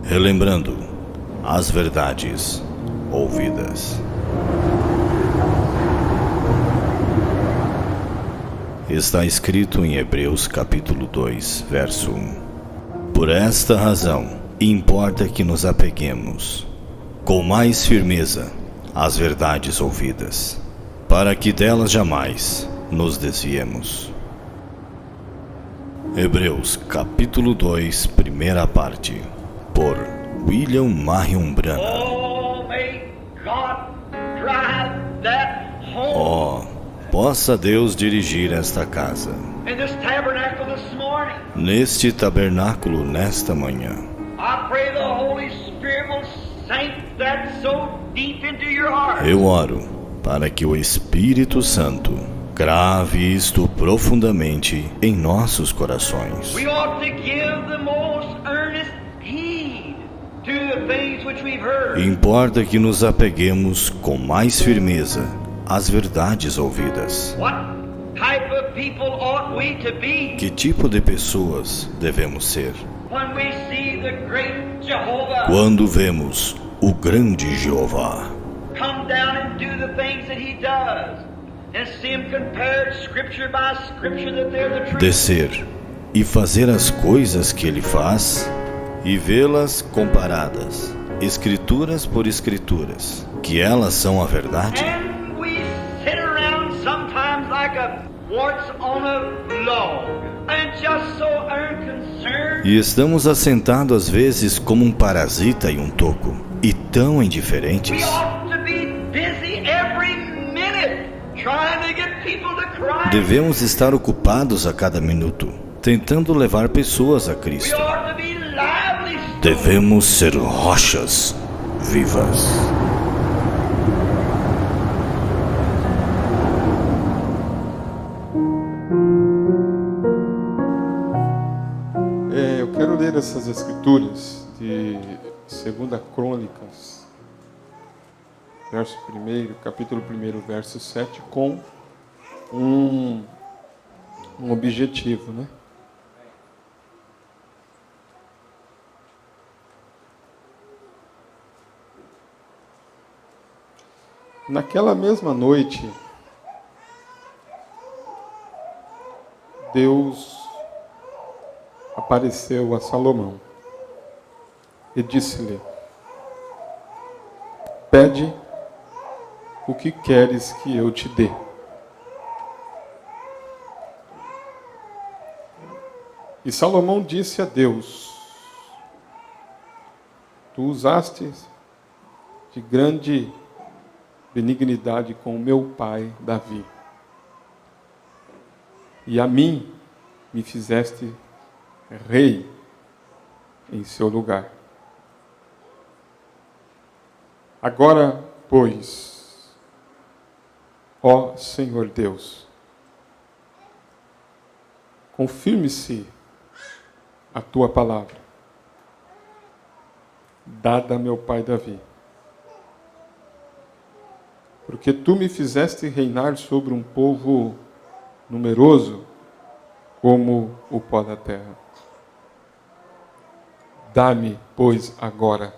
Relembrando as verdades ouvidas. Está escrito em Hebreus capítulo 2, verso 1. Por esta razão, importa que nos apeguemos com mais firmeza às verdades ouvidas, para que delas jamais nos desviemos. Hebreus capítulo 2, primeira parte, por William Marion Branham. Possa Deus dirigir esta casa, neste tabernáculo nesta manhã. Eu oro para que o Espírito Santo grave isto profundamente em nossos corações. Importa que nos apeguemos com mais firmeza às verdades ouvidas. Que tipo de pessoas devemos ser? Quando vemos o grande Jeová descer e fazer as coisas que ele faz e vê-las comparadas, escrituras por escrituras, que elas são a verdade? E estamos assentados às vezes como um parasita em um toco, e tão indiferentes. Devemos estar ocupados a cada minuto, tentando levar pessoas a Cristo. Devemos ser rochas vivas. Eu quero ler essas escrituras de 2 Crônicas, verso 1, capítulo 1, verso 7, com um objetivo, né? Naquela mesma noite, Deus apareceu a Salomão e disse-lhe: pede o que queres que eu te dê. E Salomão disse a Deus: tu usaste de grande benignidade com o meu pai Davi, e a mim me fizeste rei em seu lugar. Agora, pois, ó Senhor Deus, confirme-se a tua palavra, dada a meu pai Davi, porque tu me fizeste reinar sobre um povo numeroso como o pó da terra. Dá-me, pois, agora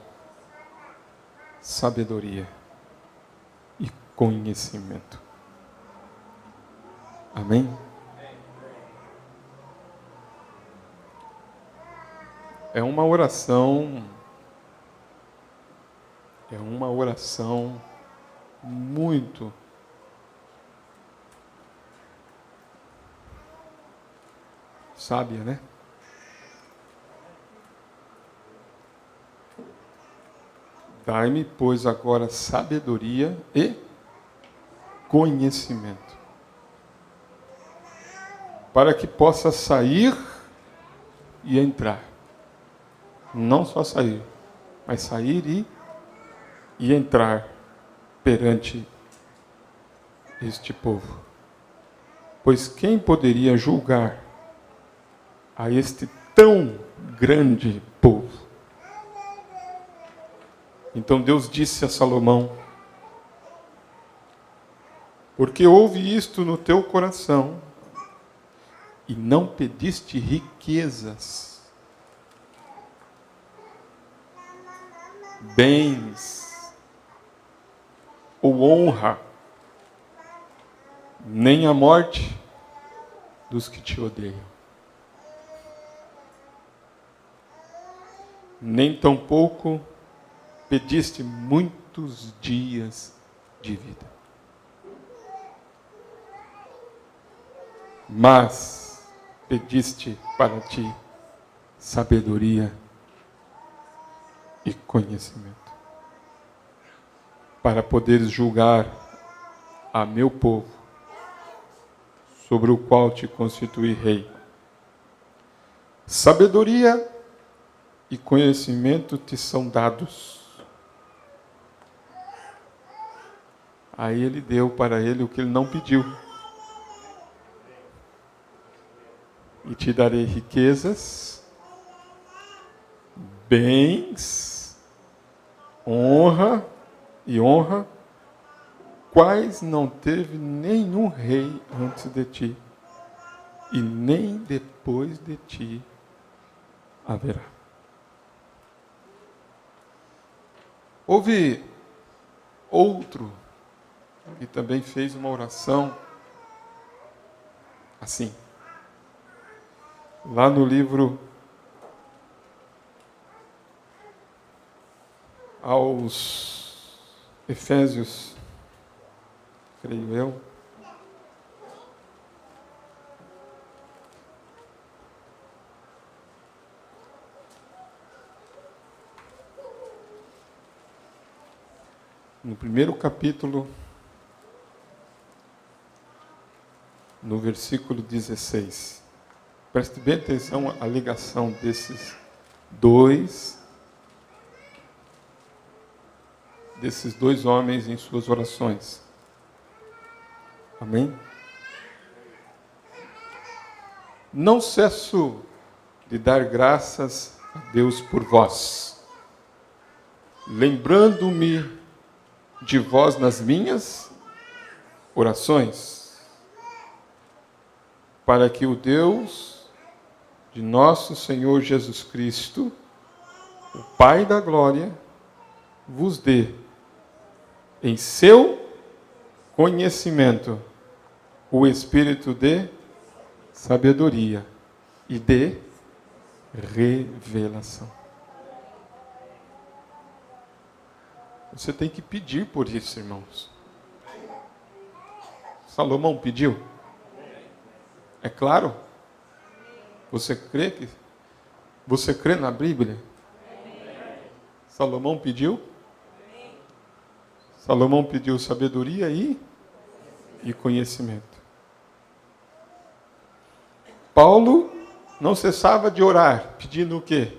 sabedoria e conhecimento. Amém? É uma oração muito sábia, né? Dai-me, pois, agora sabedoria e conhecimento, para que possa sair e entrar. Não só sair, mas sair e entrar perante este povo. Pois quem poderia julgar a este tão grande povo? Então Deus disse a Salomão: porque houve isto no teu coração, e não pediste riquezas, bens ou honra, nem a morte dos que te odeiam, nem tampouco pediste muitos dias de vida, mas pediste para ti sabedoria e conhecimento, para poderes julgar a meu povo, sobre o qual te constituí rei. Sabedoria e conhecimento te são dados. Aí ele deu para ele o que ele não pediu. E te darei riquezas, bens, honra, quais não teve nenhum rei antes de ti, e nem depois de ti haverá. Houve outro que também fez uma oração assim. Lá no livro aos Efésios, creio eu, no primeiro capítulo, no versículo 16. Preste bem atenção à ligação desses dois homens em suas orações. Amém? Não cesso de dar graças a Deus por vós, lembrando-me de vós nas minhas orações, para que o Deus de nosso Senhor Jesus Cristo, o Pai da glória, vos dê em seu conhecimento o espírito de sabedoria e de revelação. Você tem que pedir por isso, irmãos. Salomão pediu? É claro? Você crê na Bíblia? Salomão pediu? Salomão pediu sabedoria e conhecimento. Paulo não cessava de orar, pedindo o quê?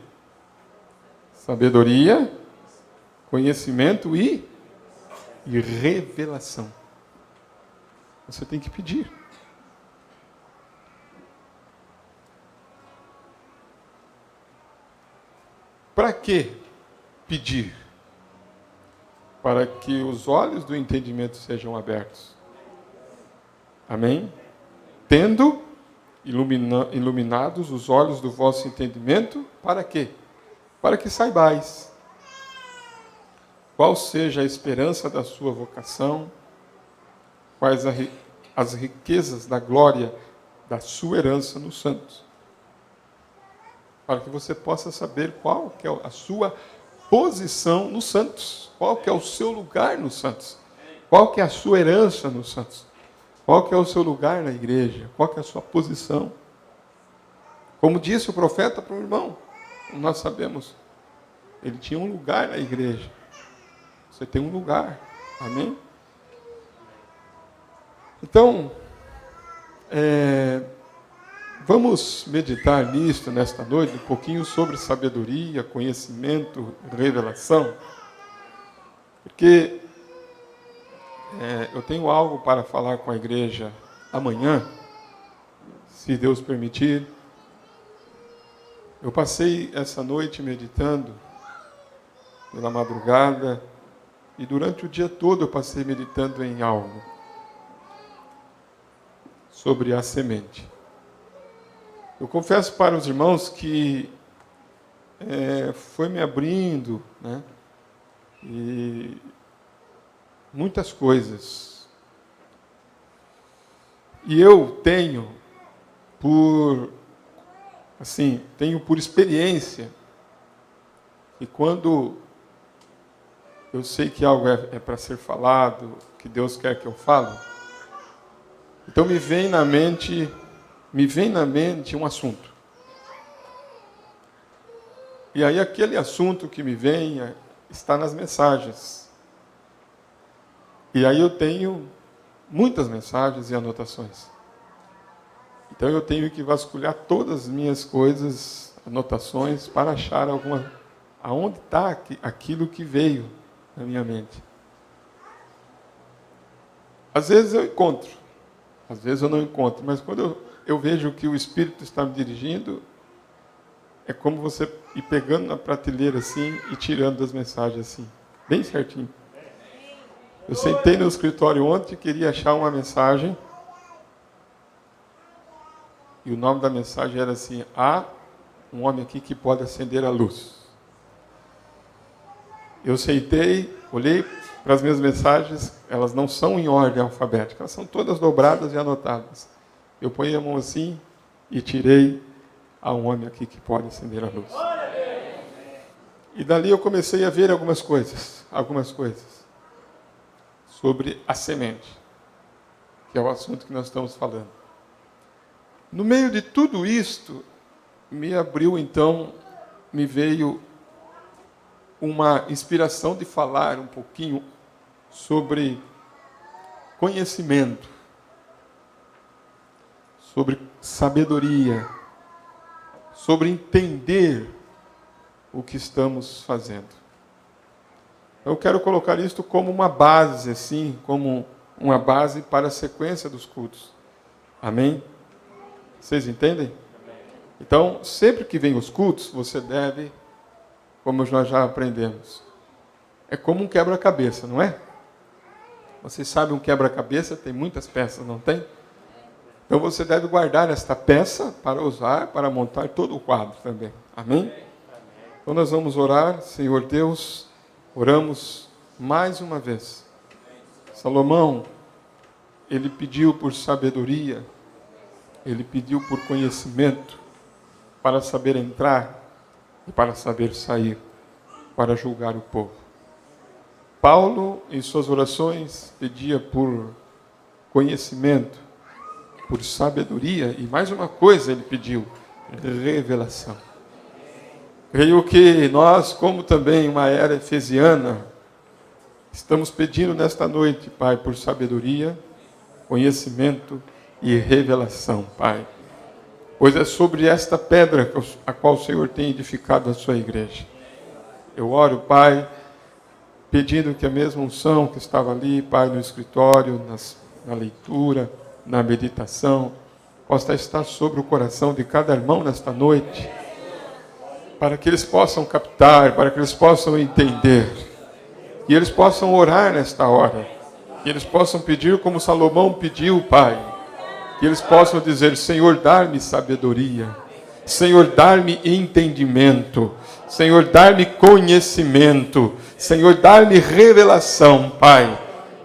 Sabedoria, conhecimento e revelação. Você tem que pedir. Para que pedir? Para que os olhos do entendimento sejam abertos. Amém? Tendo iluminados os olhos do vosso entendimento, para quê? Para que saibais qual seja a esperança da sua vocação, quais as riquezas da glória da sua herança nos santos. Para que você possa saber qual que é a sua posição nos santos, qual que é o seu lugar nos santos, qual que é a sua herança nos santos, qual que é o seu lugar na igreja, qual que é a sua posição. Como disse o profeta para o irmão, nós sabemos, ele tinha um lugar na igreja. Você tem um lugar, amém? Então, vamos meditar nisto nesta noite, um pouquinho sobre sabedoria, conhecimento, revelação. Porque eu tenho algo para falar com a igreja amanhã, se Deus permitir. Eu passei essa noite meditando pela madrugada e durante o dia todo eu passei meditando em algo sobre a semente. Eu confesso para os irmãos que foi me abrindo, né, e muitas coisas. E eu tenho por experiência, que quando eu sei que algo é para ser falado, que Deus quer que eu fale, então me vem na mente um assunto. E aí aquele assunto que me vem está nas mensagens. E aí eu tenho muitas mensagens e anotações. Então eu tenho que vasculhar todas as minhas coisas, anotações, para achar aonde está aquilo que veio na minha mente. Às vezes eu encontro, às vezes eu não encontro, mas quando eu vejo que o Espírito está me dirigindo, é como você ir pegando na prateleira assim e tirando das mensagens assim, bem certinho. Eu sentei no escritório ontem e queria achar uma mensagem, e o nome da mensagem era assim: há um homem aqui que pode acender a luz. Eu sentei, olhei para as minhas mensagens, elas não são em ordem alfabética, elas são todas dobradas e anotadas. Eu ponho a mão assim e tirei: há um homem aqui que pode acender a luz. E dali eu comecei a ver algumas coisas sobre a semente, que é o assunto que nós estamos falando. No meio de tudo isto, me veio uma inspiração de falar um pouquinho sobre conhecimento, sobre sabedoria, sobre entender o que estamos fazendo. Eu quero colocar isto como uma base, assim, como uma base para a sequência dos cultos. Amém? Vocês entendem? Então, sempre que vem os cultos, você deve, como nós já aprendemos, é como um quebra-cabeça, não é? Vocês sabem, um quebra-cabeça tem muitas peças, não tem? Então você deve guardar esta peça para usar, para montar todo o quadro também. Amém? Então nós vamos orar. Senhor Deus, oramos mais uma vez. Salomão, ele pediu por sabedoria, ele pediu por conhecimento, para saber entrar e para saber sair, para julgar o povo. Paulo, em suas orações, pedia por conhecimento, por sabedoria, e mais uma coisa ele pediu: revelação. Creio que nós, como também uma era efesiana, estamos pedindo nesta noite, Pai, por sabedoria, conhecimento e revelação, Pai. Pois é sobre esta pedra a qual o Senhor tem edificado a sua igreja. Eu oro, Pai, pedindo que a mesma unção que estava ali, Pai, no escritório, na leitura, na meditação, possa estar sobre o coração de cada irmão nesta noite, para que eles possam captar, para que eles possam entender, que eles possam orar nesta hora, que eles possam pedir como Salomão pediu, Pai, que eles possam dizer: Senhor, dá-me sabedoria, Senhor, dá-me entendimento, Senhor, dá-me conhecimento, Senhor, dá-me revelação, Pai,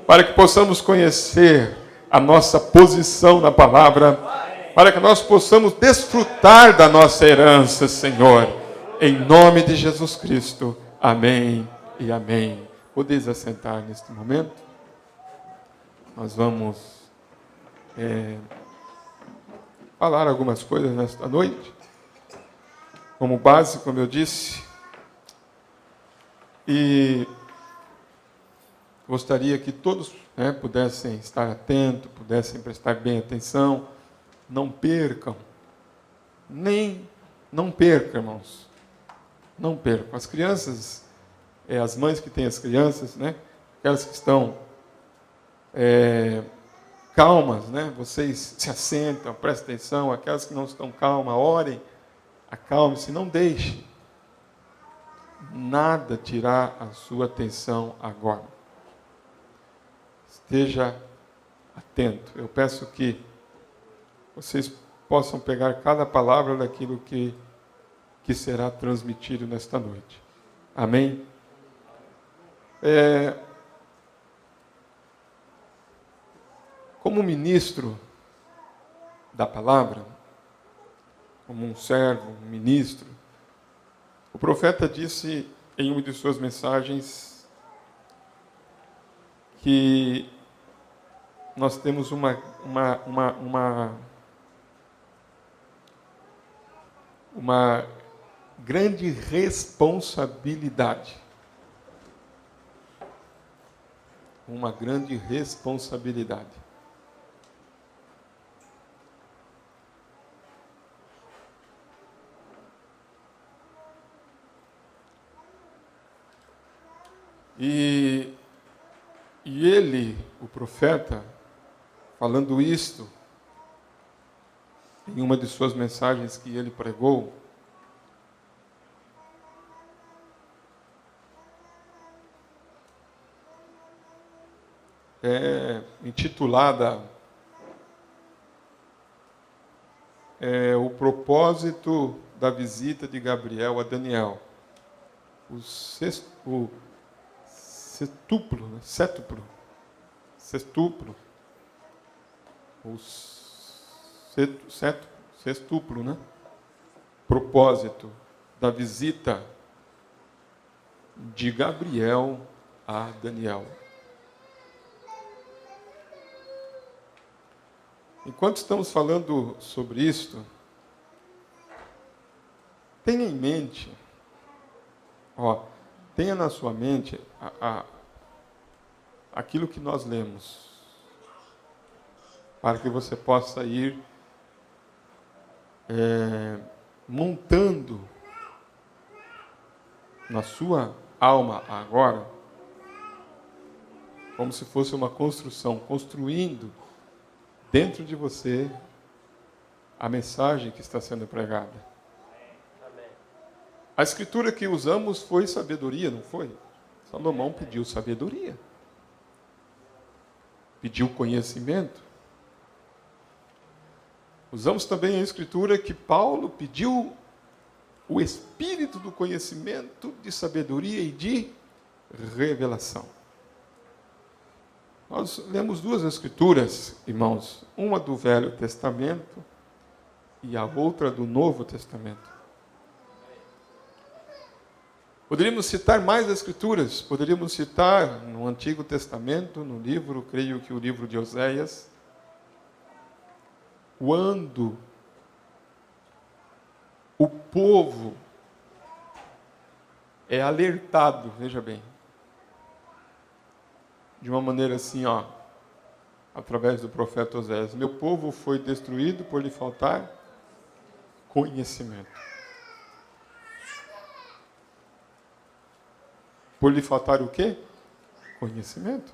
para que possamos conhecer a nossa posição na palavra, para que nós possamos desfrutar da nossa herança, Senhor, em nome de Jesus Cristo. Amém e amém. Podeis assentar neste momento. Nós vamos falar algumas coisas nesta noite, como base, como eu disse, e gostaria que todos pudessem estar atentos, pudessem prestar bem atenção, não percam, não percam, irmãos, não percam. As crianças, as mães que têm as crianças, aquelas que estão calmas, vocês se assentam, prestem atenção. Aquelas que não estão calmas, orem, acalme-se, não deixe nada tirar a sua atenção agora. Esteja atento. Eu peço que vocês possam pegar cada palavra daquilo que será transmitido nesta noite. Amém? Como ministro da palavra, como um servo, um ministro, o profeta disse em uma de suas mensagens que nós temos uma grande responsabilidade. Uma grande responsabilidade. E ele, o profeta, falando isto, em uma de suas mensagens que ele pregou, intitulada O propósito da visita de Gabriel a Daniel. O sextuplo, né? Propósito da visita de Gabriel a Daniel. Enquanto estamos falando sobre isto, tenha em mente, tenha na sua mente aquilo que nós lemos, para que você possa ir montando na sua alma agora, como se fosse uma construção, construindo dentro de você a mensagem que está sendo pregada. A escritura que usamos foi sabedoria, não foi? Salomão pediu sabedoria. Pediu conhecimento. Usamos também a escritura que Paulo pediu o espírito do conhecimento, de sabedoria e de revelação. Nós lemos duas escrituras, irmãos, uma do Velho Testamento e a outra do Novo Testamento. Poderíamos citar mais escrituras, poderíamos citar no Antigo Testamento, no livro, creio que o livro de Oséias, quando o povo é alertado, veja bem, de uma maneira assim, através do profeta Oséias: meu povo foi destruído por lhe faltar conhecimento. Por lhe faltar o quê? Conhecimento.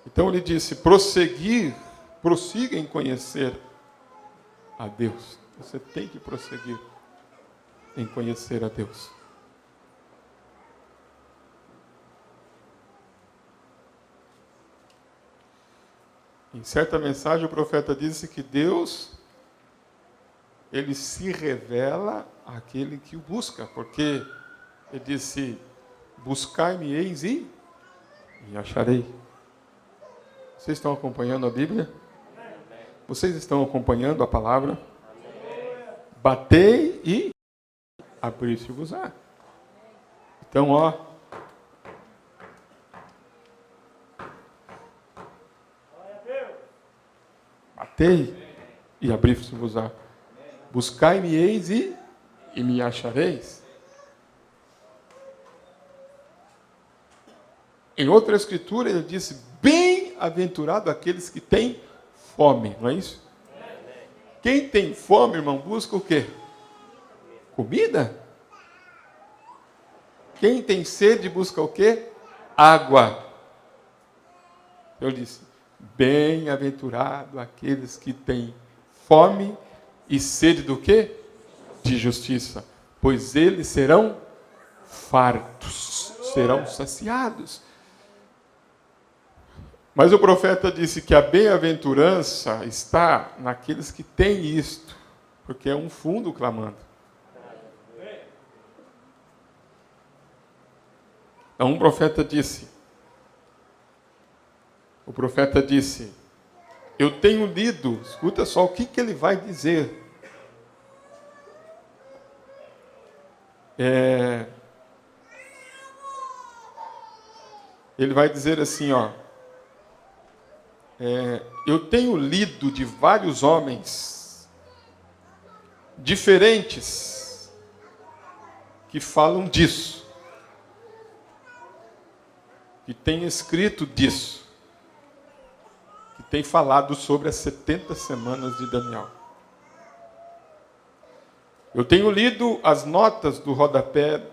Então ele disse: prossiga em conhecer a Deus. Você tem que prosseguir em conhecer a Deus. Em certa mensagem o profeta disse que Deus, ele se revela àquele que o busca, porque ele disse: buscai-me-eis e me acharei. Vocês estão acompanhando a Bíblia? Vocês estão acompanhando a palavra? Batei e abri-se-vos-á. Então, batei e abri-se-vos-á. Buscai-me-eis e me achareis. Em outra escritura ele disse: bem-aventurado aqueles que têm fome, não é isso? Quem tem fome, irmão, busca o quê? Comida? Quem tem sede busca o quê? Água. Eu disse: bem-aventurado aqueles que têm fome e sede do quê? De justiça, pois eles serão fartos, serão saciados. Mas o profeta disse que a bem-aventurança está naqueles que têm isto, porque é um fundo clamando. Então um profeta disse, eu tenho lido, escuta só o que ele vai dizer. Ele vai dizer assim, eu tenho lido de vários homens diferentes que falam disso, que têm escrito disso, que têm falado sobre as 70 semanas de Daniel. Eu tenho lido as notas do rodapé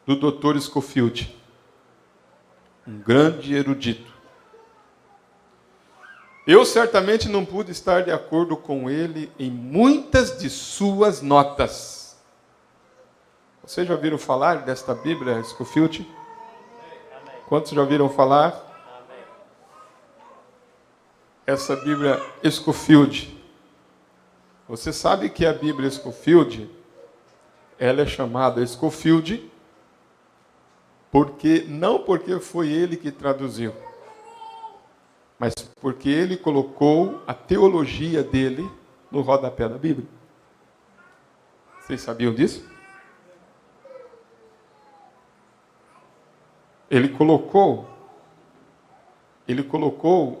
do Dr. Scofield, um grande erudito. Eu certamente não pude estar de acordo com ele em muitas de suas notas. Vocês já ouviram falar desta Bíblia Scofield? Quantos já ouviram falar? Essa Bíblia Scofield. Você sabe que a Bíblia Scofield, ela é chamada Scofield não porque foi ele que traduziu, mas porque ele colocou a teologia dele no rodapé da Bíblia. Vocês sabiam disso? Ele colocou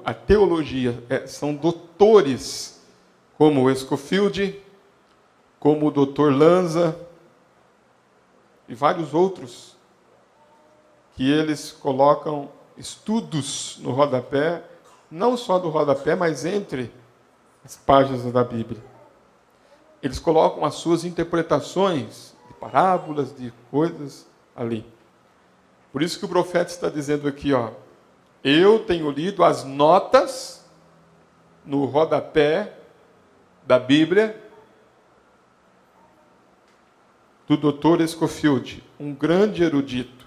a teologia, são doutores como o Scofield, como o Dr. Lanza e vários outros, que eles colocam estudos no rodapé, não só do rodapé, mas entre as páginas da Bíblia. Eles colocam as suas interpretações de parábolas, de coisas ali. Por isso que o profeta está dizendo aqui, eu tenho lido as notas no rodapé da Bíblia do Dr. Scofield, um grande erudito.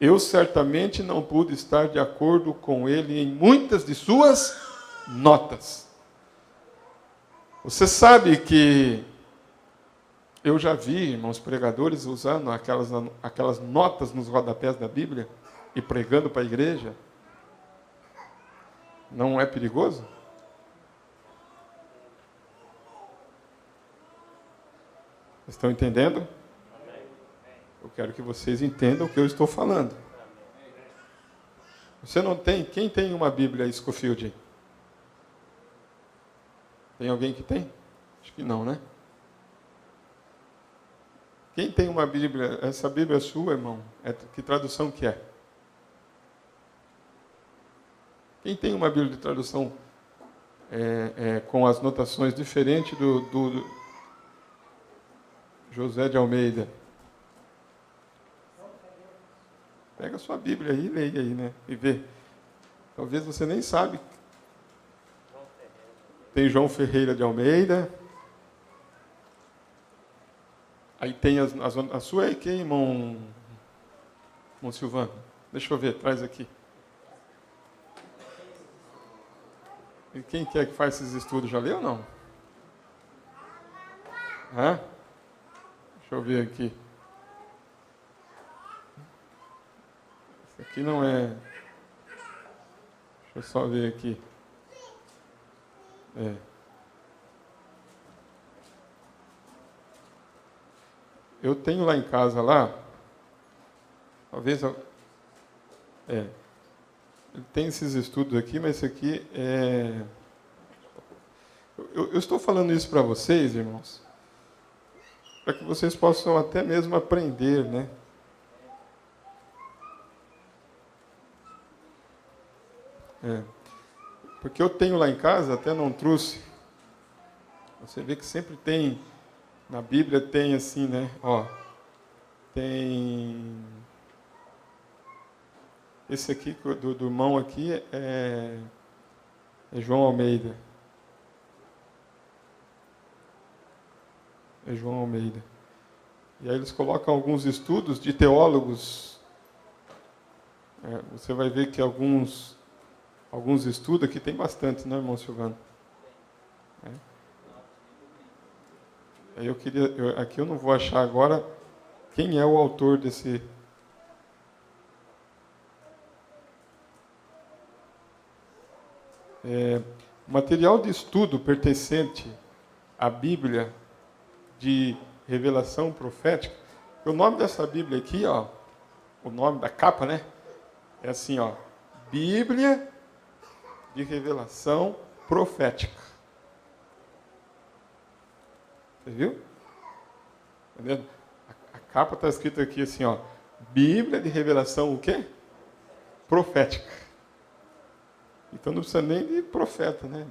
Eu certamente não pude estar de acordo com ele em muitas de suas notas. Você sabe que eu já vi, irmãos pregadores, usando aquelas notas nos rodapés da Bíblia e pregando para a igreja. Não é perigoso? Estão entendendo? Eu quero que vocês entendam o que eu estou falando. Você não tem? Quem tem uma Bíblia Scofield? Tem alguém que tem? Acho que não, né? Quem tem uma Bíblia? Essa Bíblia é sua, irmão? Que tradução que é? Quem tem uma Bíblia de tradução com as notações diferentes do José de Almeida? Pega a sua Bíblia aí e leia aí, né? E vê. Talvez você nem sabe. Tem João Ferreira de Almeida. Aí tem a sua aí, quem, irmão Silvano? Deixa eu ver, traz aqui. E quem que é que faz esses estudos? Já leu ou não? Deixa eu ver aqui. Esse aqui não é... Deixa eu só ver aqui. Eu tenho lá em casa, talvez... Ele tem esses estudos aqui, mas esse aqui é... Eu estou falando isso para vocês, irmãos, para que vocês possam até mesmo aprender, né? Porque eu tenho lá em casa, até não trouxe. Você vê que sempre tem, na Bíblia tem assim, né? Tem... Esse aqui, do irmão aqui, é João Almeida. É João Almeida. E aí eles colocam alguns estudos de teólogos. Você vai ver que alguns estudos aqui tem bastante, né, irmão Silvano? Aí aqui eu não vou achar agora quem é o autor desse Material de estudo pertencente à Bíblia de revelação profética. O nome dessa Bíblia aqui, ó, o nome da capa, né? É assim, ó, Bíblia de revelação profética. Você viu? Entendeu? A capa está escrita aqui assim, ó, Bíblia de revelação o quê? Profética. Então não precisa nem de profeta, né?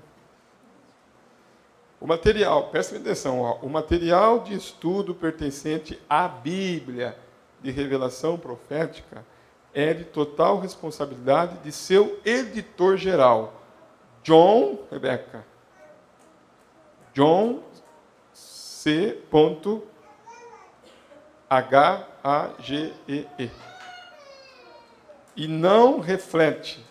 O material, presta atenção, ó, o material de estudo pertencente à Bíblia de revelação profética é de total responsabilidade de seu editor geral, John, Rebeca, John C. Hagee. E não reflete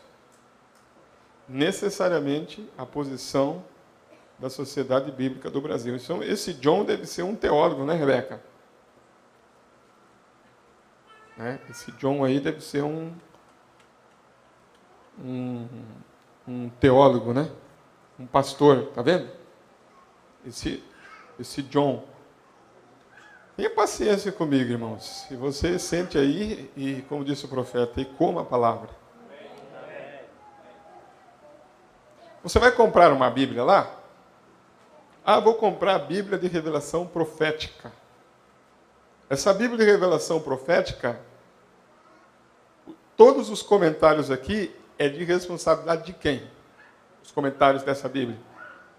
necessariamente a posição da Sociedade Bíblica do Brasil. Então, esse John deve ser um teólogo, né, Rebeca? Né? Esse John aí deve ser um teólogo, né? Um pastor, tá vendo? Esse John. Tenha paciência comigo, irmãos. Se você sente aí, e como disse o profeta, e coma a palavra. Você vai comprar uma Bíblia lá? Ah, vou comprar a Bíblia de revelação profética. Essa Bíblia de revelação profética, todos os comentários aqui é de responsabilidade de quem? Os comentários dessa Bíblia.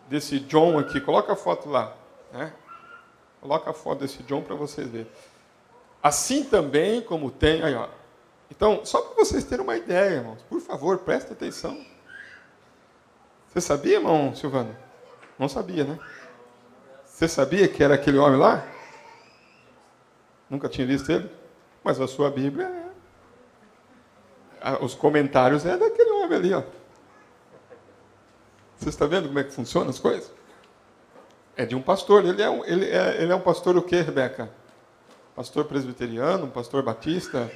Desse John aqui. Coloca a foto lá. Né? Coloca a foto desse John para vocês verem. Assim também como tem... Aí, ó. Então, só para vocês terem uma ideia, irmãos. Por favor, prestem atenção. Você sabia, irmão Silvano? Não sabia, né? Você sabia que era aquele homem lá? Nunca tinha visto ele? Mas a sua Bíblia os comentários é daquele homem ali, ó. Você está vendo como é que funcionam as coisas? É de um pastor. Ele é um pastor o quê, Rebeca? Pastor presbiteriano, um pastor batista?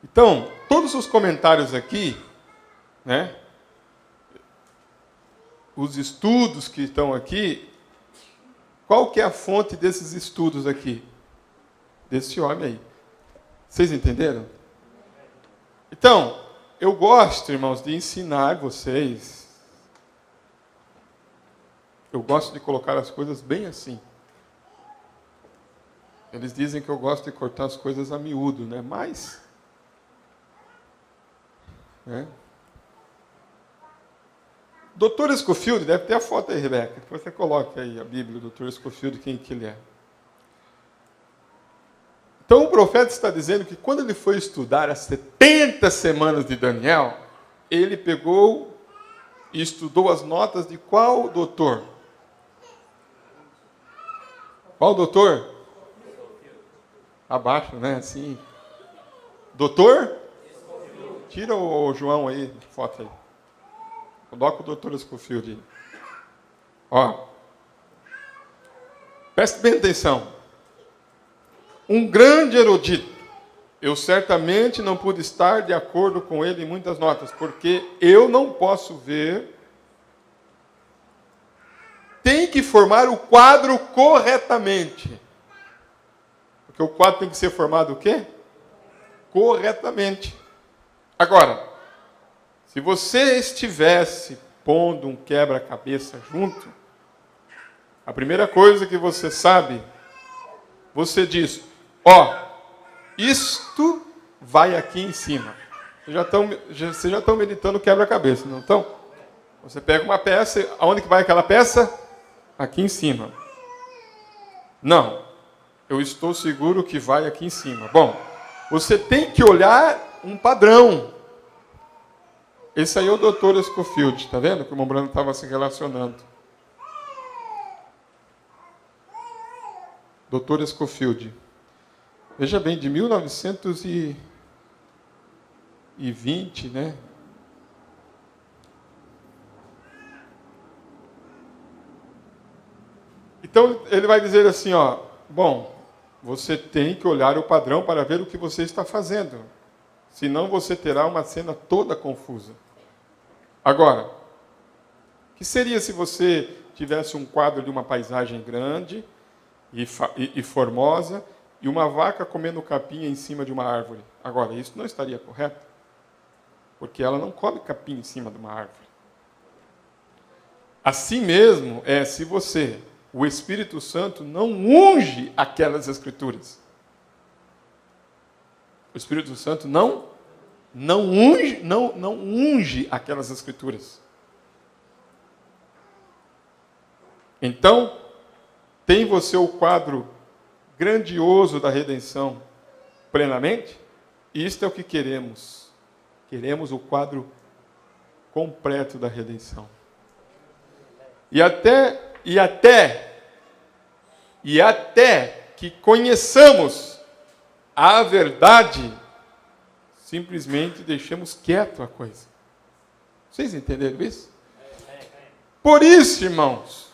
Então, todos os comentários aqui, né? Os estudos que estão aqui, qual que é a fonte desses estudos aqui? Desse homem aí. Vocês entenderam? Então, eu gosto, irmãos, de ensinar vocês. Eu gosto de colocar as coisas bem assim. Eles dizem que eu gosto de cortar as coisas a miúdo, né? Mas... né? Dr. Scofield, deve ter a foto aí, Rebeca. Depois você coloca aí a Bíblia do Dr. Scofield, quem que ele é. Então o profeta está dizendo que quando ele foi estudar as 70 semanas de Daniel, ele pegou e estudou as notas de qual doutor? Qual doutor? Abaixo, né? Assim. Doutor? Tira o João aí, foto aí. Coloca o Dr. Scofield aí. Ó. Preste bem atenção. Um grande erudito. Eu certamente não pude estar de acordo com ele em muitas notas, porque eu não posso ver. Tem que formar o quadro corretamente. Porque o quadro tem que ser formado o quê? Corretamente. Agora, se você estivesse pondo um quebra-cabeça junto, a primeira coisa que você sabe, você diz, ó, isto vai aqui em cima. Vocês já estão meditando quebra-cabeça, não estão? Você pega uma peça, aonde que vai aquela peça? Aqui em cima. Não, eu estou seguro que vai aqui em cima. Bom, você tem que olhar um padrão. Esse aí é o Dr. Scofield, tá vendo? Que o Mombrano estava se relacionando. Dr. Scofield. Veja bem, de 1920, né? Então, ele vai dizer assim, ó, bom, você tem que olhar o padrão para ver o que você está fazendo. Senão você terá uma cena toda confusa. Agora, o que seria se você tivesse um quadro de uma paisagem grande e formosa e uma vaca comendo capim em cima de uma árvore? Agora, isso não estaria correto? Porque ela não come capim em cima de uma árvore. Assim mesmo é se você, o Espírito Santo, não unge aquelas Escrituras. O Espírito Santo não unge aquelas Escrituras. Então, tem você o quadro grandioso da redenção plenamente? Isto é o que queremos. Queremos o quadro completo da redenção. E até que conheçamos a verdade, simplesmente deixemos quieto a coisa. Vocês entenderam isso? Por isso, irmãos,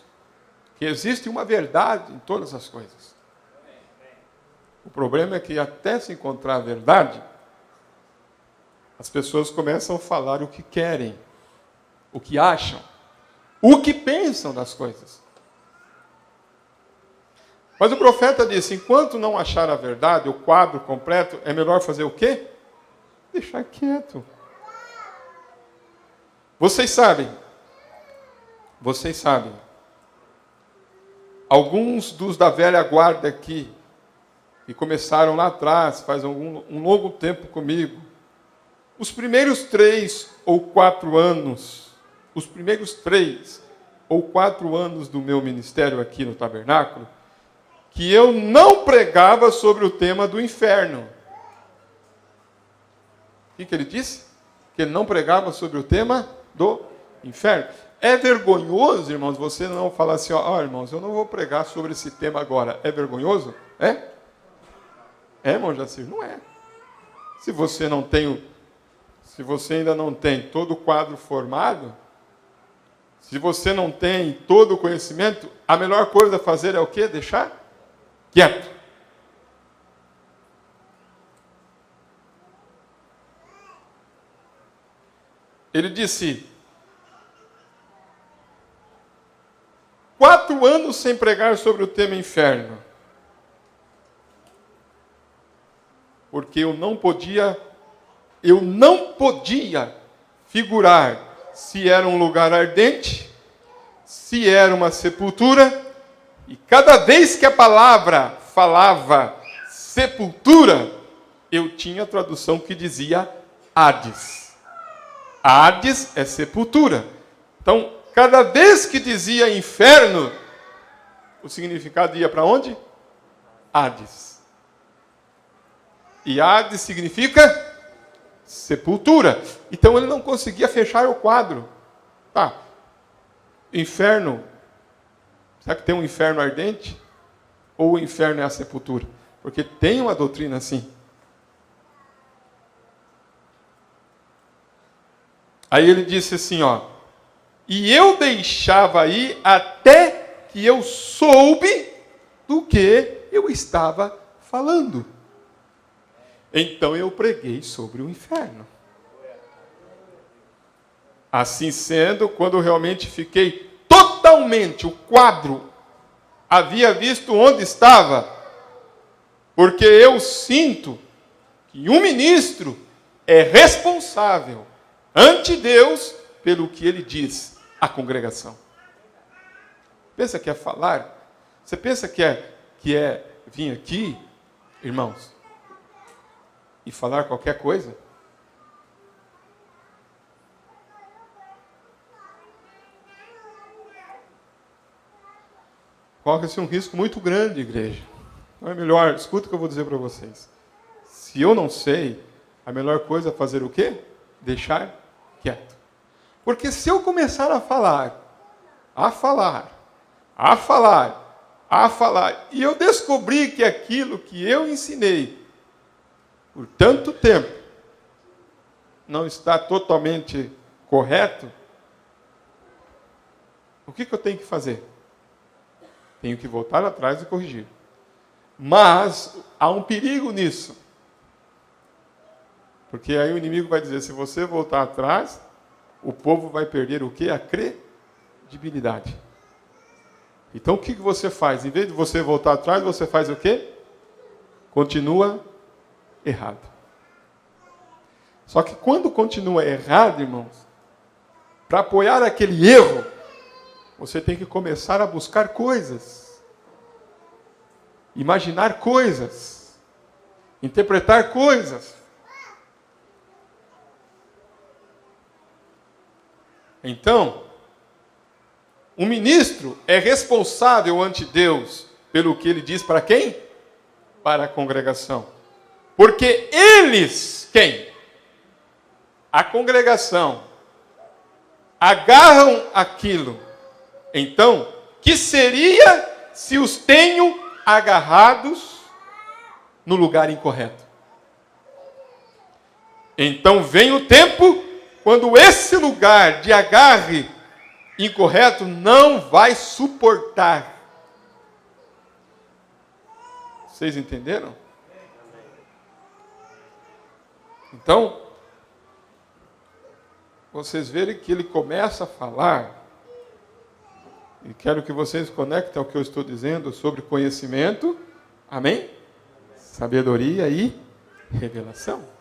que existe uma verdade em todas as coisas. O problema é que até se encontrar a verdade, as pessoas começam a falar o que querem, o que acham, o que pensam das coisas. Mas o profeta disse, enquanto não achar a verdade, o quadro completo, é melhor fazer o quê? Deixar quieto. Vocês sabem, alguns dos da velha guarda aqui, que começaram lá atrás, faz um longo tempo comigo, os primeiros 3 ou 4 anos do meu ministério aqui no tabernáculo, que eu não pregava sobre o tema do inferno. O que ele disse? Que ele não pregava sobre o tema do inferno. É vergonhoso, irmãos, você não falar assim, ó, irmãos, eu não vou pregar sobre esse tema agora. É vergonhoso? É? É, irmão Jacir? Não é. Se você ainda não tem todo o quadro formado, se você não tem todo o conhecimento, a melhor coisa a fazer é o quê? Deixar quieto. Ele disse, 4 anos sem pregar sobre o tema inferno. Porque eu não podia figurar se era um lugar ardente, se era uma sepultura, e cada vez que a palavra falava sepultura, eu tinha a tradução que dizia Hades. Hades é sepultura. Então, cada vez que dizia inferno, o significado ia para onde? Hades. E Hades significa sepultura. Então ele não conseguia fechar o quadro. Tá. Inferno. Será que tem um inferno ardente? Ou o inferno é a sepultura? Porque tem uma doutrina assim. Aí ele disse assim, ó. E eu deixava aí até que eu soube do que eu estava falando. Então eu preguei sobre o inferno. Assim sendo, quando realmente fiquei totalmente, o quadro, havia visto onde estava, porque eu sinto que um ministro é responsável ante Deus pelo que ele diz à congregação. Pensa que é falar? Você pensa que é vir aqui, irmãos, e falar qualquer coisa? Corre-se um risco muito grande, igreja. Então é melhor, escuta o que eu vou dizer para vocês. Se eu não sei, a melhor coisa é fazer o quê? Deixar quieto. Porque se eu começar a falar, e eu descobrir que aquilo que eu ensinei por tanto tempo não está totalmente correto, o que eu tenho que fazer? Tenho que voltar atrás e corrigir. Mas há um perigo nisso. Porque aí o inimigo vai dizer, se você voltar atrás, o povo vai perder o quê? A credibilidade. Então o que você faz? Em vez de você voltar atrás, você faz o quê? Continua errado. Só que quando continua errado, irmãos, para apoiar aquele erro, você tem que começar a buscar coisas, imaginar coisas, interpretar coisas. Então, o ministro é responsável ante Deus pelo que ele diz para quem? Para a congregação. Porque eles, quem? A congregação, agarram aquilo. Então, que seria se os tenho agarrados no lugar incorreto? Então vem o tempo quando esse lugar de agarre incorreto não vai suportar. Vocês entenderam? Então, vocês verem que ele começa a falar, e quero que vocês conectem ao que eu estou dizendo sobre conhecimento, amém? Sabedoria e revelação.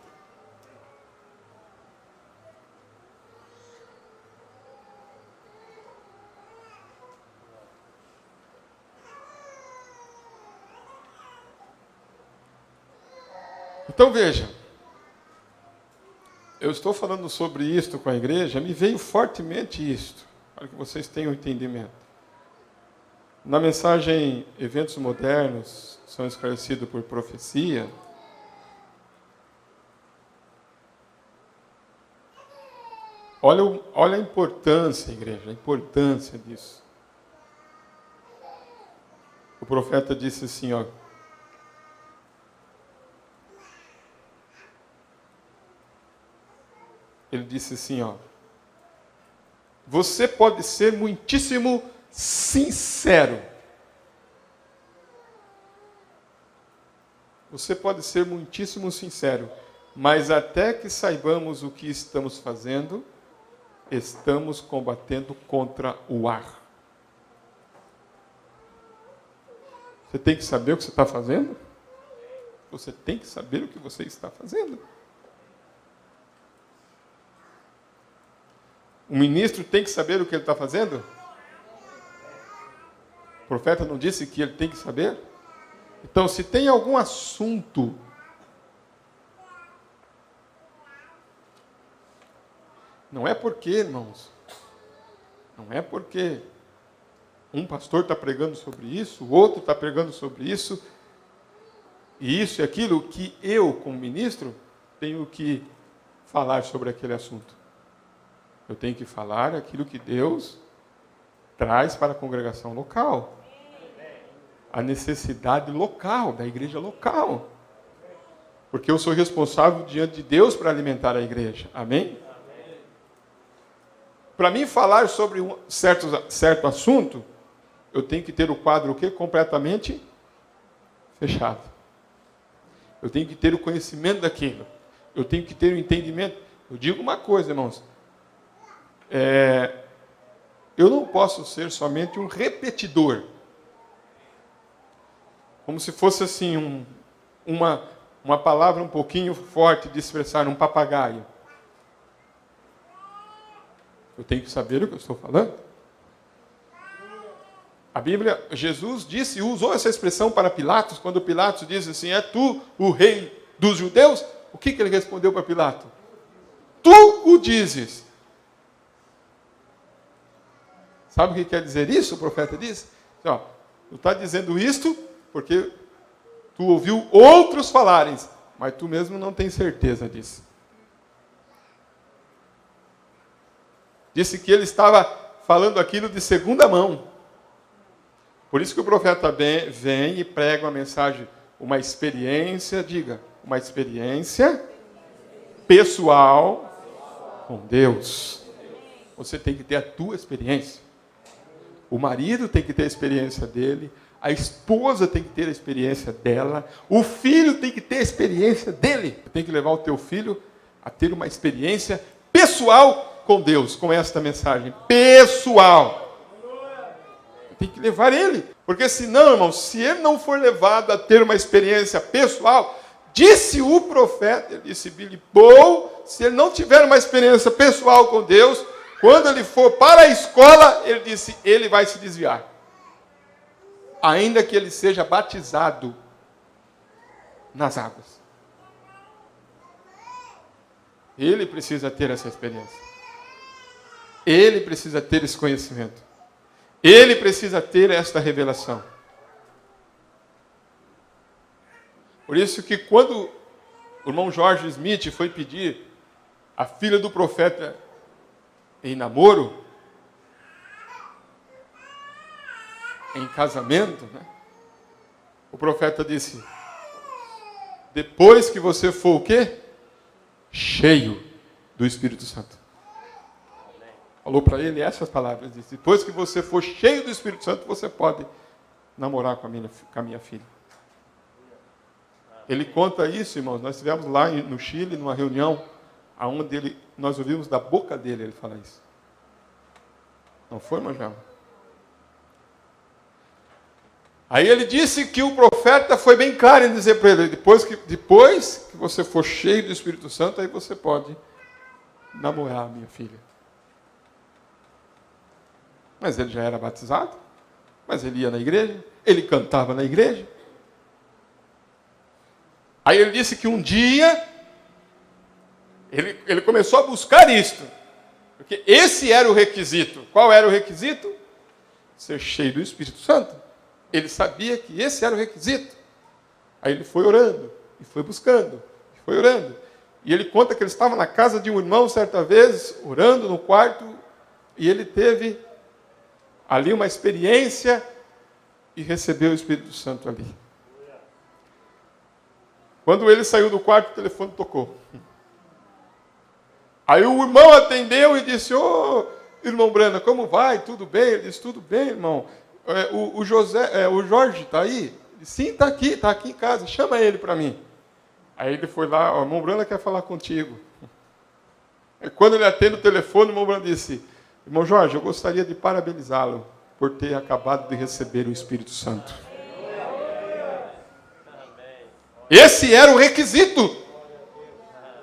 Então veja, eu estou falando sobre isto com a igreja, me veio fortemente isto, para que vocês tenham entendimento. Na mensagem Eventos Modernos são esclarecidos por profecia, olha a importância, igreja, a importância disso. O profeta disse assim, ó, ele disse assim, ó, você pode ser muitíssimo sincero. Você pode ser muitíssimo sincero, mas até que saibamos o que estamos fazendo, estamos combatendo contra o ar. Você tem que saber o que você está fazendo? Você tem que saber o que você está fazendo. O ministro tem que saber o que ele está fazendo? O profeta não disse que ele tem que saber? Então, se tem algum assunto não é porque, irmãos, não é porque um pastor está pregando sobre isso, o outro está pregando sobre isso, e isso e aquilo, que eu, como ministro, tenho que falar sobre aquele assunto. Eu tenho que falar aquilo que Deus traz para a congregação local. A necessidade local, da igreja local. Porque eu sou responsável diante de Deus para alimentar a igreja. Amém? Para mim falar sobre um certo assunto, eu tenho que ter o quadro o quê? Completamente fechado. Eu tenho que ter o conhecimento daquilo. Eu tenho que ter o entendimento. Eu digo uma coisa, irmãos. Eu não posso ser somente um repetidor. Como se fosse assim, uma palavra um pouquinho forte de expressar, um papagaio. Eu tenho que saber o que eu estou falando. A Bíblia, Jesus disse, usou essa expressão para Pilatos, quando Pilatos disse assim, é tu o rei dos judeus? O que ele respondeu para Pilatos? Tu o dizes. Sabe o que quer dizer isso? O profeta disse, ó, tu está dizendo isto porque tu ouviu outros falarem, mas tu mesmo não tem certeza disso. Disse que ele estava falando aquilo de segunda mão. Por isso que o profeta vem e prega uma mensagem, uma experiência, diga, uma experiência pessoal com Deus. Você tem que ter a tua experiência. O marido tem que ter a experiência dele, a esposa tem que ter a experiência dela, o filho tem que ter a experiência dele. Tem que levar o teu filho a ter uma experiência pessoal com Deus, com esta mensagem. Pessoal. Tem que levar ele. Porque senão, irmão, se ele não for levado a ter uma experiência pessoal, disse o profeta, ele disse Billy Paul, se ele não tiver uma experiência pessoal com Deus, quando ele for para a escola, ele disse, ele vai se desviar. Ainda que ele seja batizado nas águas. Ele precisa ter essa experiência. Ele precisa ter esse conhecimento. Ele precisa ter esta revelação. Por isso que quando o irmão George Smith foi pedir a filha do profeta em namoro, em casamento, né? O profeta disse, depois que você for o quê? Cheio do Espírito Santo. Falou para ele essas palavras, disse, depois que você for cheio do Espírito Santo, você pode namorar com a minha filha. Ele conta isso, irmãos, nós estivemos lá no Chile, numa reunião, onde nós ouvimos da boca dele ele falar isso. Não foi, Manjama? Aí ele disse que o profeta foi bem claro em dizer para ele, depois que você for cheio do Espírito Santo, aí você pode namorar a minha filha. Mas ele já era batizado, mas ele ia na igreja, ele cantava na igreja. Aí ele disse que um dia, ele começou a buscar isto, porque esse era o requisito. Qual era o requisito? Ser cheio do Espírito Santo. Ele sabia que esse era o requisito. Aí ele foi orando, e foi buscando, e foi orando. E ele conta que ele estava na casa de um irmão certa vez, orando no quarto, e ele teve ali uma experiência e recebeu o Espírito Santo ali. Quando ele saiu do quarto, o telefone tocou. Aí o irmão atendeu e disse, ô, irmão Brana, como vai? Tudo bem? Ele disse, tudo bem, irmão. O Jorge está aí? Ele disse, sim, está aqui em casa, chama ele para mim. Aí ele foi lá, o irmão Brana quer falar contigo. Aí quando ele atende o telefone, o irmão Brana disse, irmão Jorge, eu gostaria de parabenizá-lo por ter acabado de receber o Espírito Santo. Esse era o requisito.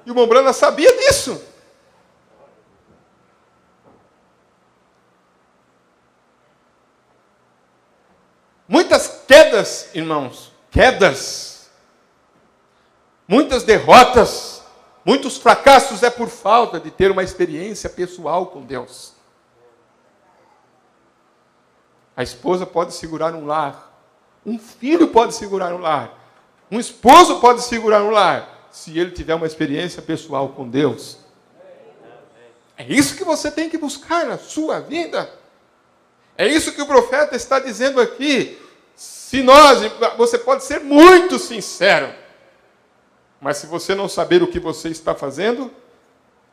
E o irmão Brana sabia disso. Muitas quedas, irmãos, muitas derrotas, muitos fracassos é por falta de ter uma experiência pessoal com Deus. A esposa pode segurar um lar, um filho pode segurar um lar, um esposo pode segurar um lar, se ele tiver uma experiência pessoal com Deus. É isso que você tem que buscar na sua vida. É isso que o profeta está dizendo aqui. Você pode ser muito sincero, mas se você não saber o que você está fazendo,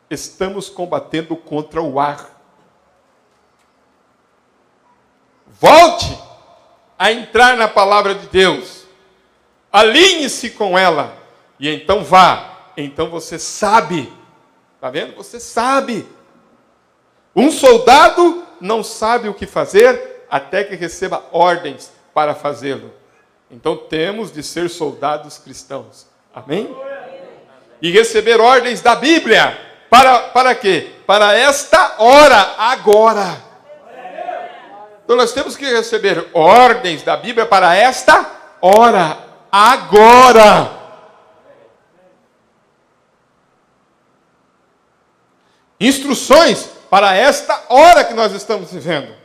estamos combatendo contra o ar. Volte a entrar na palavra de Deus. Alinhe-se com ela. E então vá. Então você sabe. Está vendo? Você sabe. Um soldado não sabe o que fazer até que receba ordens para fazê-lo. Então temos de ser soldados cristãos. Amém? E receber ordens da Bíblia. Para quê? Para esta hora, agora. Então nós temos que receber ordens da Bíblia para esta hora, agora. Instruções para esta hora que nós estamos vivendo.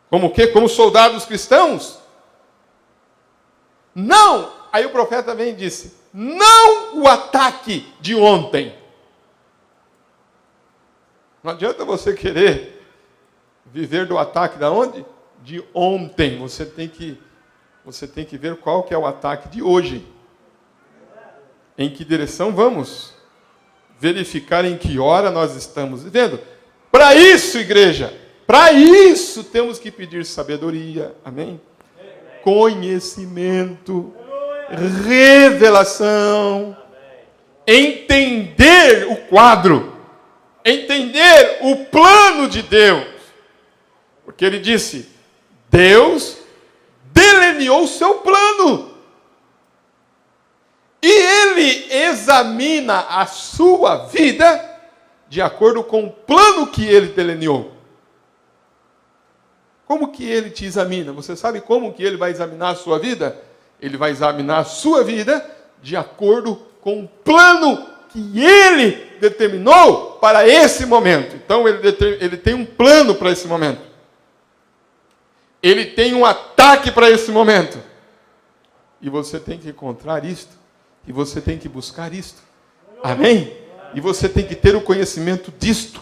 Como o quê? Como soldados cristãos? Não! Aí o profeta vem e disse, não o ataque de ontem. Não adianta você querer viver do ataque da onde? De ontem. Você tem que ver qual que é o ataque de hoje. Em que direção vamos? Verificar em que hora nós estamos vivendo. Para isso, igreja, para isso temos que pedir sabedoria. Amém? Conhecimento, revelação. entender o quadro, entender o plano de Deus. Porque ele disse, Deus delineou o seu plano. E ele examina a sua vida de acordo com o plano que ele delineou. Como que ele te examina? Você sabe como que ele vai examinar a sua vida? Ele vai examinar a sua vida de acordo com o plano que ele determinou para esse momento. Então ele tem um plano para esse momento. Ele tem um ataque para esse momento. E você tem que encontrar isto. E você tem que buscar isto. Amém? E você tem que ter o conhecimento disto.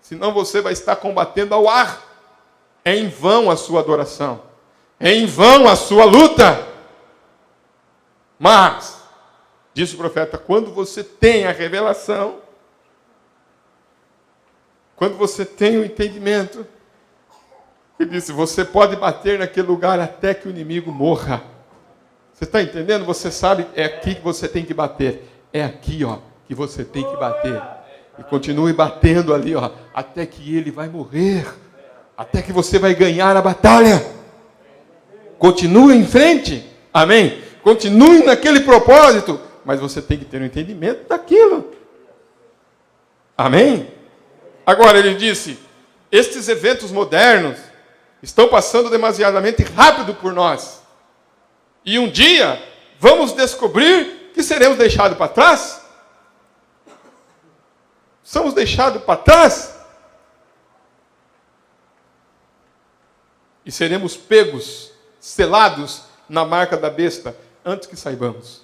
Senão você vai estar combatendo ao ar. É em vão a sua adoração. É em vão a sua luta. Mas, disse o profeta, quando você tem a revelação, quando você tem o entendimento, ele disse, você pode bater naquele lugar até que o inimigo morra. Você está entendendo? Você sabe, é aqui que você tem que bater. É aqui, ó, que você tem que bater. E continue batendo ali, ó, até que ele vai morrer. Até que você vai ganhar a batalha. Continue em frente. Amém? Continue naquele propósito. Mas você tem que ter um entendimento daquilo. Amém? Agora ele disse, estes eventos modernos estão passando demasiadamente rápido por nós. E um dia vamos descobrir que seremos deixados para trás. Somos deixados para trás. E seremos pegos, selados na marca da besta, antes que saibamos.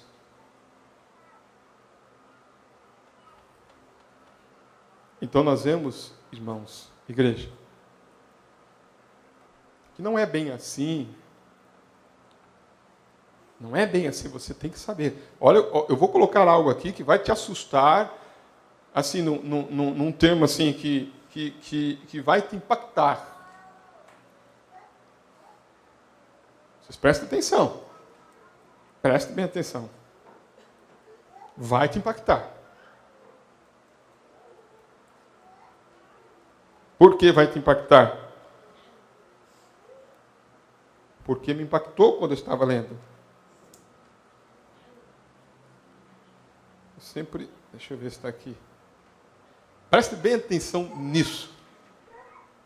Então nós vemos, irmãos, igreja, que não é bem assim. Não é bem assim, você tem que saber. Olha, eu vou colocar algo aqui que vai te assustar, assim, num termo assim, que vai te impactar. Vocês prestem atenção. Prestem bem atenção. Vai te impactar. Por que vai te impactar? Porque me impactou quando eu estava lendo. Eu sempre... Deixa eu ver se está aqui. Preste bem atenção nisso.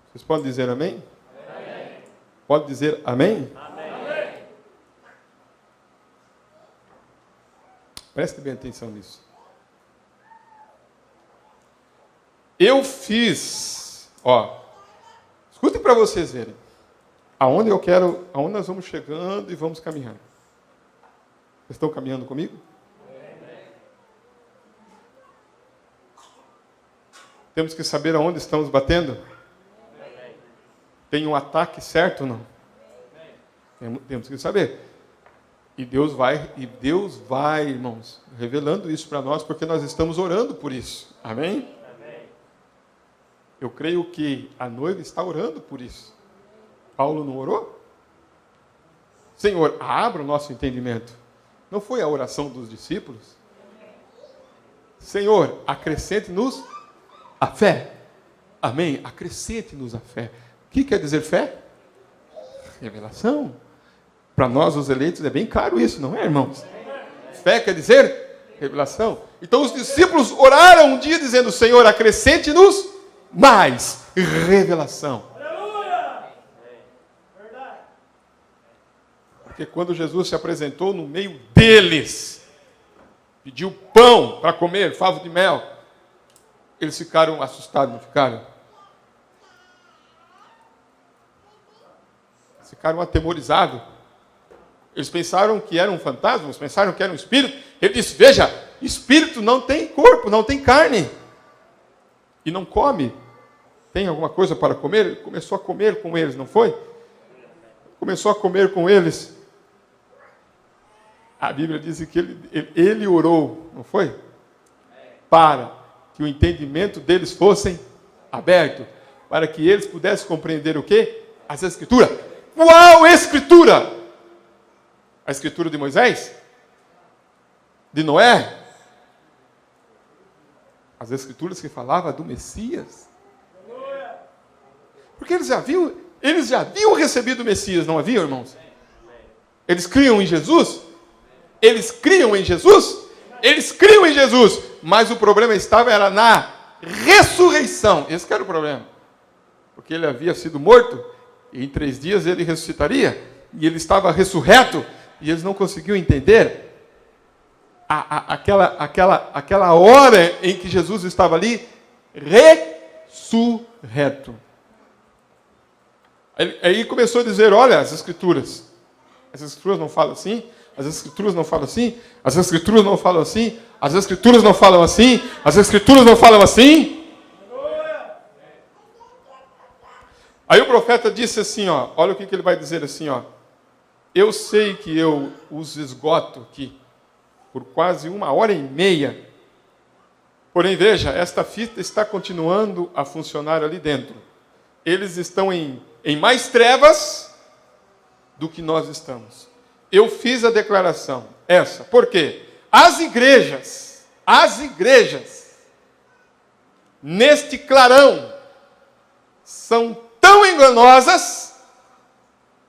Vocês podem dizer amém? Amém. Pode dizer amém? Amém. Preste bem atenção nisso. Eu fiz, ó, escutem para vocês verem, aonde nós vamos chegando e vamos caminhando. Vocês estão caminhando comigo? Temos que saber aonde estamos batendo? Tem um ataque certo ou não? Temos que saber. E Deus vai, irmãos, revelando isso para nós, porque nós estamos orando por isso. Amém? Amém? Eu creio que a noiva está orando por isso. Paulo não orou? Senhor, abra o nosso entendimento. Não foi a oração dos discípulos? Senhor, acrescente-nos a fé. Amém? Acrescente-nos a fé. O que quer dizer fé? Revelação. Para nós, os eleitos, é bem claro isso, não é, irmãos? Fé quer dizer revelação. Então, os discípulos oraram um dia dizendo, Senhor, acrescente-nos mais revelação. Porque quando Jesus se apresentou no meio deles, pediu pão para comer, favo de mel, eles ficaram assustados, não ficaram? Ficaram atemorizados. Eles pensaram que era um fantasma, eles pensaram que era um espírito. Ele disse, veja, espírito não tem corpo, não tem carne. E não come. Tem alguma coisa para comer? Ele começou a comer com eles, não foi? Começou a comer com eles. A Bíblia diz que ele orou, não foi? Para que o entendimento deles fosse aberto. Para que eles pudessem compreender o quê? As Escrituras. Qual Escritura? A Escritura de Moisés? De Noé? As Escrituras que falavam do Messias. Porque eles já haviam recebido o Messias, não haviam, irmãos? Eles criam em Jesus? Eles criam em Jesus? Eles criam em Jesus. Mas o problema era na ressurreição. Esse que era o problema. Porque ele havia sido morto, e em 3 dias ele ressuscitaria, e ele estava ressurreto, e eles não conseguiam entender aquela hora em que Jesus estava ali, ressurreto. Aí começou a dizer, olha, as Escrituras não falam assim, as Escrituras não falam assim, as Escrituras não falam assim, as Escrituras não falam assim, as Escrituras não falam assim. Aí o profeta disse assim, ó, olha o que ele vai dizer assim, ó. Eu sei que eu os esgoto aqui por quase 1h30. Porém, veja, esta fita está continuando a funcionar ali dentro. Eles estão em mais trevas do que nós estamos. Eu fiz a declaração, essa. Por quê? As igrejas, neste clarão, são tão enganosas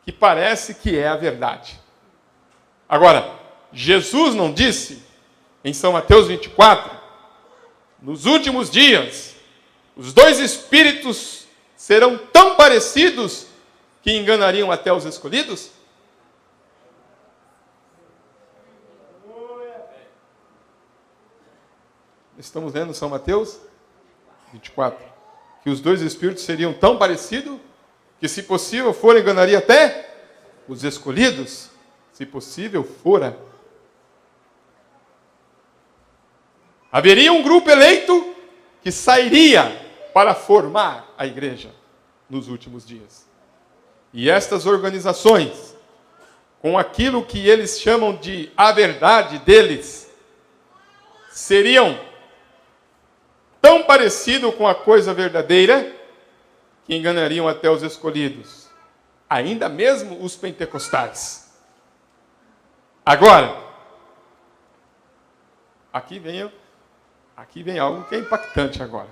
que parece que é a verdade. Agora, Jesus não disse, em São Mateus 24, nos últimos dias, os 2 espíritos serão tão parecidos que enganariam até os escolhidos? Estamos lendo São Mateus 24. Que os 2 espíritos seriam tão parecidos que, se possível, fora, enganaria até os escolhidos. Se possível, fora. Haveria um grupo eleito que sairia para formar a igreja nos últimos dias. E estas organizações, com aquilo que eles chamam de a verdade deles, seriam tão parecido com a coisa verdadeira que enganariam até os escolhidos, ainda mesmo os pentecostais. Agora, aqui vem algo que é impactante agora.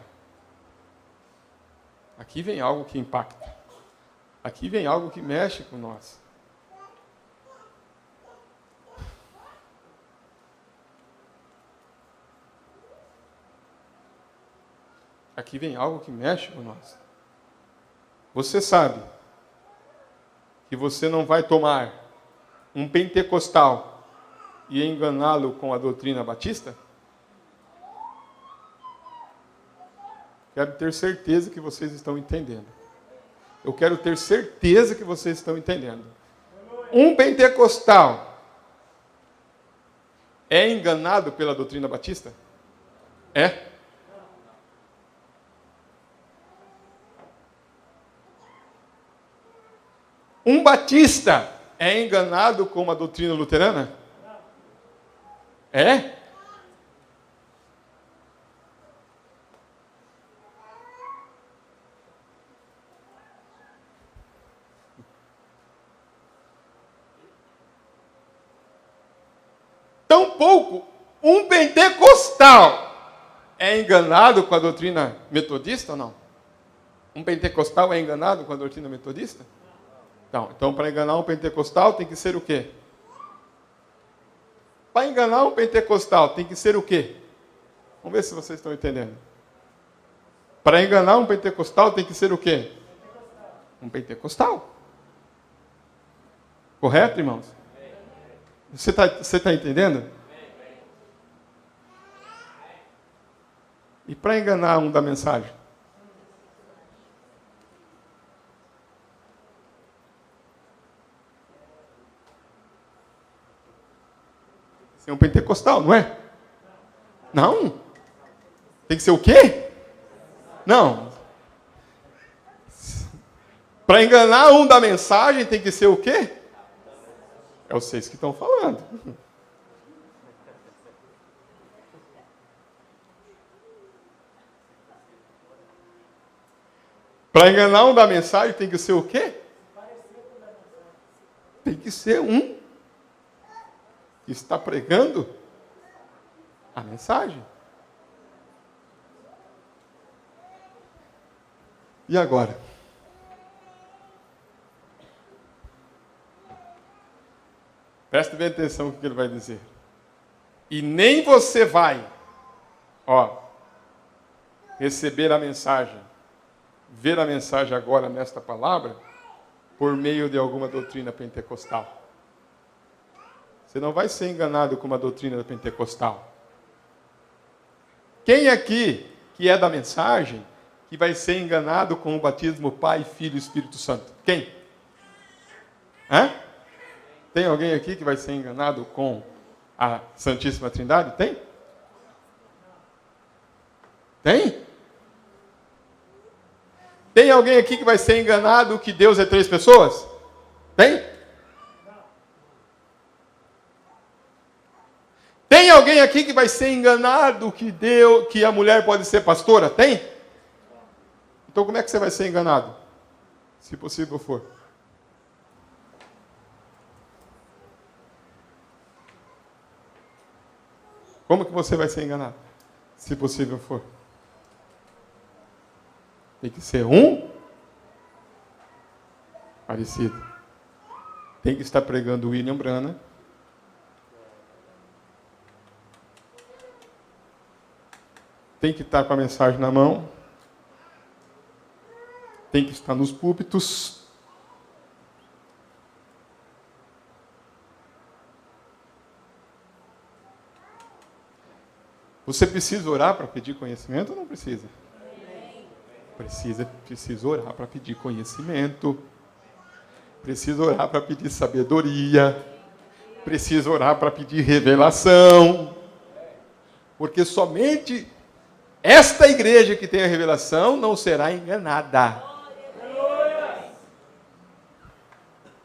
Aqui vem algo que impacta. Aqui vem algo que mexe com nós. Aqui vem algo que mexe com nós. Você sabe que você não vai tomar um pentecostal e enganá-lo com a doutrina batista? Quero ter certeza que vocês estão entendendo. Eu quero ter certeza que vocês estão entendendo. Um pentecostal é enganado pela doutrina batista? É? Um batista é enganado com uma doutrina luterana? É? Tampouco um pentecostal é enganado com a doutrina metodista ou não? Um pentecostal é enganado com a doutrina metodista? Então, para enganar um pentecostal tem que ser o quê? Para enganar um pentecostal tem que ser o quê? Vamos ver se vocês estão entendendo. Para enganar um pentecostal tem que ser o quê? Um pentecostal. Correto, irmãos? Você tá entendendo? E para enganar um da mensagem? Ser um pentecostal, não é? Não. Tem que ser o quê? Não. Para enganar um da mensagem tem que ser o quê? É vocês que estão falando. Para enganar um da mensagem tem que ser o quê? Tem que ser um que está pregando a mensagem. E agora? Presta bem atenção no que ele vai dizer. E nem você vai, receber a mensagem, ver a mensagem agora nesta palavra, por meio de alguma doutrina pentecostal. Você não vai ser enganado com uma doutrina pentecostal. Quem aqui, que é da mensagem, que vai ser enganado com o batismo Pai, Filho e Espírito Santo? Quem? Tem alguém aqui que vai ser enganado com a Santíssima Trindade? Tem? Tem? Tem alguém aqui que vai ser enganado que Deus é 3 pessoas? Tem? Tem alguém aqui que vai ser enganado que a mulher pode ser pastora? Tem? Então como é que você vai ser enganado? Se possível for. Como que você vai ser enganado? Se possível for. Tem que ser um parecido. Tem que estar pregando William Branham. Tem que estar com a mensagem na mão. Tem que estar nos púlpitos. Você precisa orar para pedir conhecimento ou não precisa? Precisa orar para pedir conhecimento. Precisa orar para pedir sabedoria. Precisa orar para pedir revelação. Porque somente esta igreja que tem a revelação não será enganada.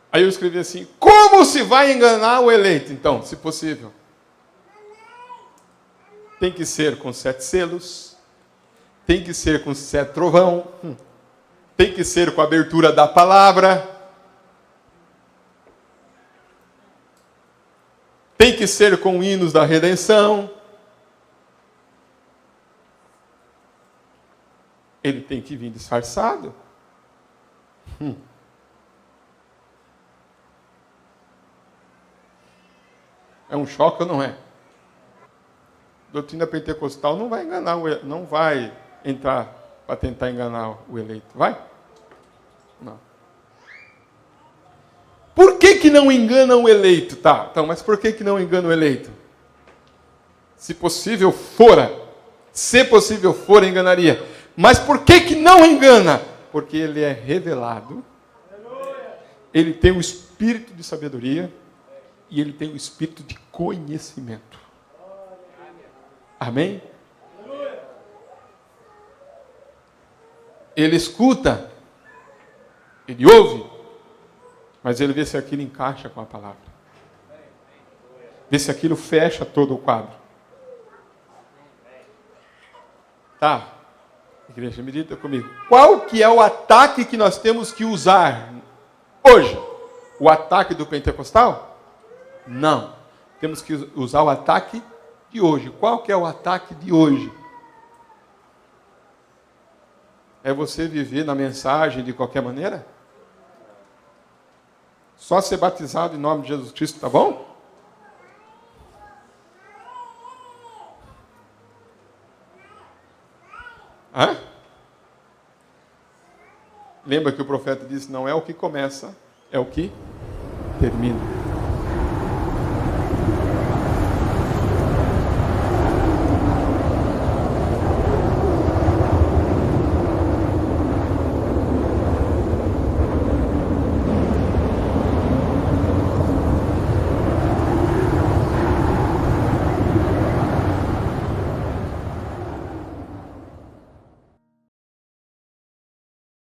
Aí eu escrevi assim: como se vai enganar o eleito? Então, se possível, tem que ser com 7 selos, tem que ser com 7 trovão, tem que ser com a abertura da palavra, tem que ser com hinos da redenção. Ele tem que vir disfarçado. É um choque ou não é? Doutrina pentecostal não vai enganar, não vai entrar para tentar enganar o eleito. Vai? Não. Por que não engana o eleito? Tá, então, mas por que não engana o eleito? Se possível fora, enganaria. Mas por que não engana? Porque ele é revelado, ele tem o espírito de sabedoria e ele tem o espírito de conhecimento. Amém? Ele escuta, ele ouve, mas ele vê se aquilo encaixa com a palavra. Vê se aquilo fecha todo o quadro. Tá? Igreja, medita comigo. Qual que é o ataque que nós temos que usar hoje? O ataque do pentecostal? Não. Temos que usar o ataque de hoje. Qual que é o ataque de hoje? É você viver na mensagem de qualquer maneira? Só ser batizado em nome de Jesus Cristo, tá bom? Lembra que o profeta disse, não é o que começa, é o que termina.